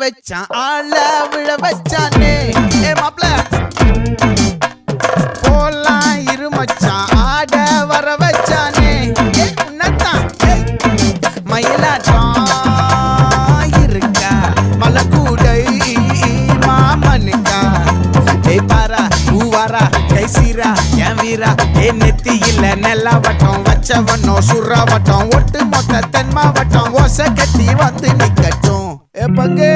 வச்சான் ஆள விழ வச்சானே ஏ மாப்ள போலாம் இருமச்சான் ஆட வர வச்சானே ஏ உன்னதான் மயிலாட்டம் இருக்கா மலக்கூடை மாமனுக்கா ஏ பாரா ஊவாரா கைசீரா என் வீரா ஏ நெத்தி இல்ல நெல்லாவட்டம் வச்சவனும் சுறாவட்டம் ஒட்டு மொத்த தென் மாவட்டம் ஓசை கட்டி வந்து நிக்கட்டும் ஏ பங்கே